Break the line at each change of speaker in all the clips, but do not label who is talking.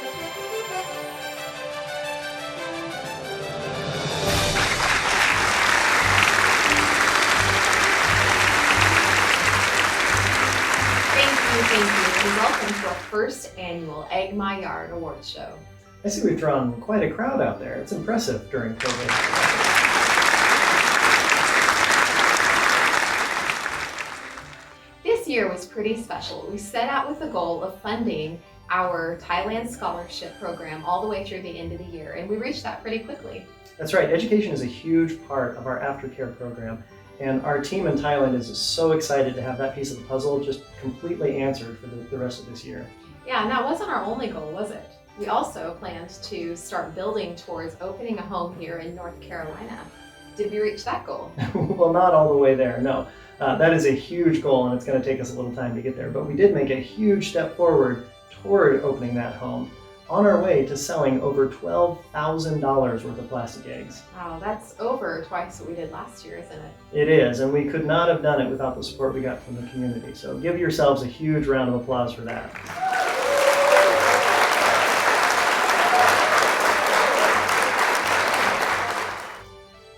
Thank you, and welcome to our first annual Egg My Yard Awards show.
I see we've drawn quite a crowd out there. It's impressive during COVID.
This year was pretty special. We set out with the goal of funding our Thailand scholarship program all the way through the end of the year, and we reached that pretty quickly.
That's right. Education is a huge part of our aftercare program, and our team in Thailand is so excited to have that piece of the puzzle just completely answered for the rest of this year.
Yeah, and that wasn't our only goal, was it? We also planned to start building towards opening a home here in North Carolina. Did we reach that goal?
Well, not all the way there, no. That is a huge goal, and it's going to take us a little time to get there, but we did make a huge step forward toward opening that home, on our way to selling over $12,000 worth of plastic eggs.
Wow, that's over twice what we did last year, isn't it?
It is, and we could not have done it without the support we got from the community. So give yourselves a huge round of applause for that.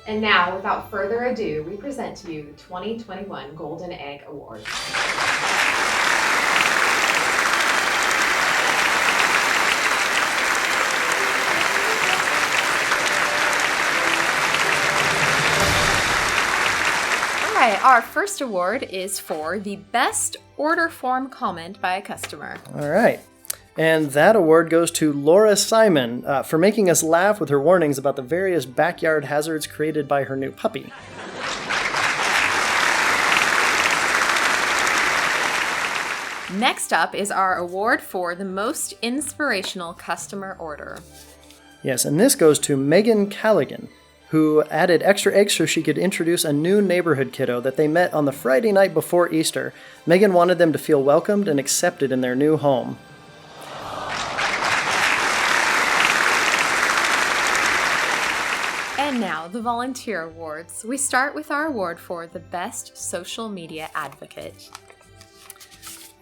And now, without further ado, we present to you the 2021 Golden Egg Award. Our first award is for the best order form comment by a customer.
All right. And that award goes to Laura Simon for making us laugh with her warnings about the various backyard hazards created by her new puppy.
Next up is our award for the most inspirational customer order.
Yes, and this goes to Megan Callaghan, who added extra eggs so she could introduce a new neighborhood kiddo that they met on the Friday night before Easter. Megan wanted them to feel welcomed and accepted in their new home.
And now, the volunteer awards. We start with our award for the best social media advocate.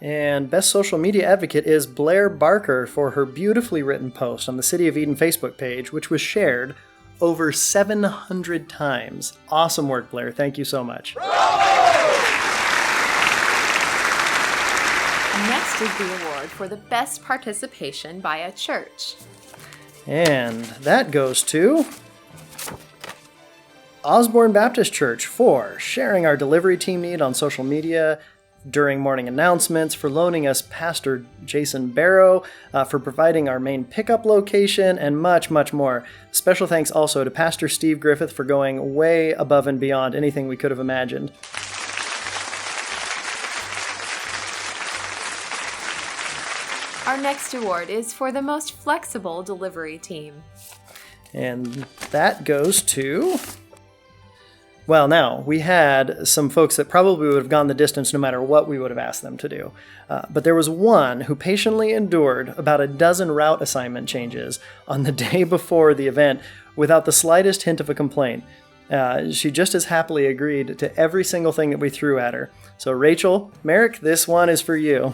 And Best Social Media Advocate is Blair Barker for her beautifully written post on the City of Eden Facebook page, which was shared over 700 times. Awesome work, Blair. Thank you so much.
Next is the award for the best participation by a church.
And that goes to Osborne Baptist Church for sharing our delivery team need on social media during morning announcements, for loaning us Pastor Jason Barrow, for providing our main pickup location, and much, much more. Special thanks also to Pastor Steve Griffith for going way above and beyond anything we could have imagined.
Our next award is for the most flexible delivery team.
And that goes to... Well, now, we had some folks that probably would have gone the distance no matter what we would have asked them to do. But there was one who patiently endured about a dozen route assignment changes on the day before the event without the slightest hint of a complaint. She just as happily agreed to every single thing that we threw at her. So Rachel, Merrick, this one is for you.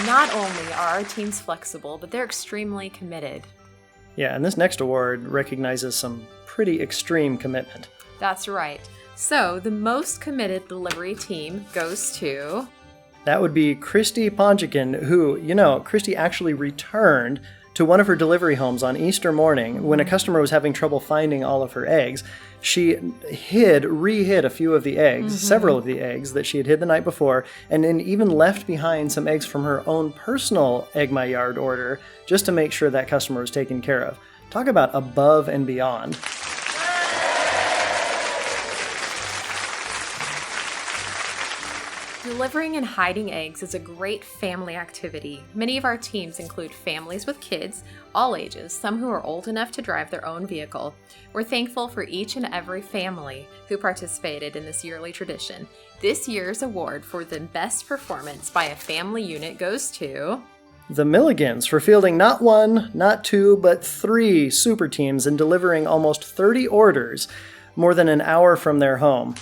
Not only are our teams flexible, but they're extremely committed.
Yeah, and this next award recognizes some pretty extreme commitment.
That's right. So, the most committed delivery team goes to...
That would be Christy Ponchikin, who, Christy actually returned to one of her delivery homes on Easter morning when a customer was having trouble finding all of her eggs. She re-hid a few of the eggs, several of the eggs that she had hid the night before, and then even left behind some eggs from her own personal Egg My Yard order just to make sure that customer was taken care of. Talk about above and beyond.
Delivering and hiding eggs is a great family activity. Many of our teams include families with kids, all ages, some who are old enough to drive their own vehicle. We're thankful for each and every family who participated in this yearly tradition. This year's award for the best performance by a family unit goes to...
The Milligans for fielding not one, not two, but 3 super teams and delivering almost 30 orders more than an hour from their home.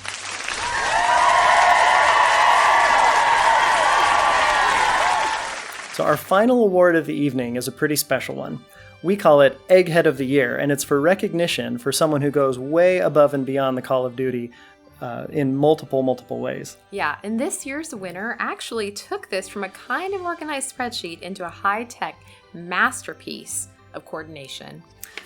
So our final award of the evening is a pretty special one. We call it Egghead of the Year, and it's for recognition for someone who goes way above and beyond the call of duty in multiple ways.
Yeah, and this year's winner actually took this from a kind of organized spreadsheet into a high-tech masterpiece of coordination.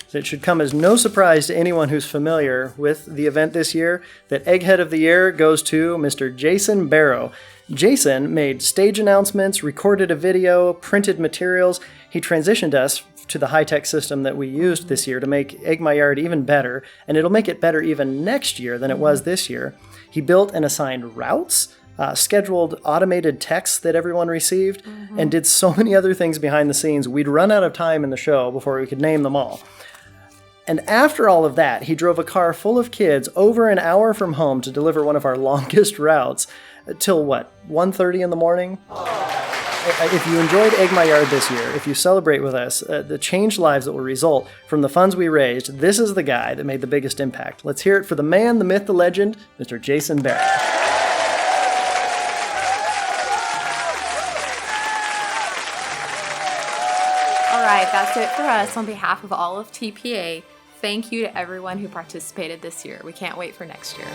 So it should come as no surprise to anyone who's familiar with the event this year that Egghead of the Year goes to Mr. Jason Barrow. Jason made stage announcements, recorded a video, printed materials. He transitioned us to the high-tech system that we used this year to make Egg My Yard even better, and it'll make it better even next year than it was this year. He built and assigned routes, scheduled automated texts that everyone received, and did so many other things behind the scenes, we'd run out of time in the show before we could name them all. And after all of that, he drove a car full of kids over an hour from home to deliver one of our longest routes till, 1:30 in the morning? If you enjoyed Egg My Yard this year, if you celebrate with us the changed lives that will result from the funds we raised, this is the guy that made the biggest impact. Let's hear it for the man, the myth, the legend, Mr. Jason Barrow.
All right, that's it for us on behalf of all of TPA. Thank you to everyone who participated this year. We can't wait for next year.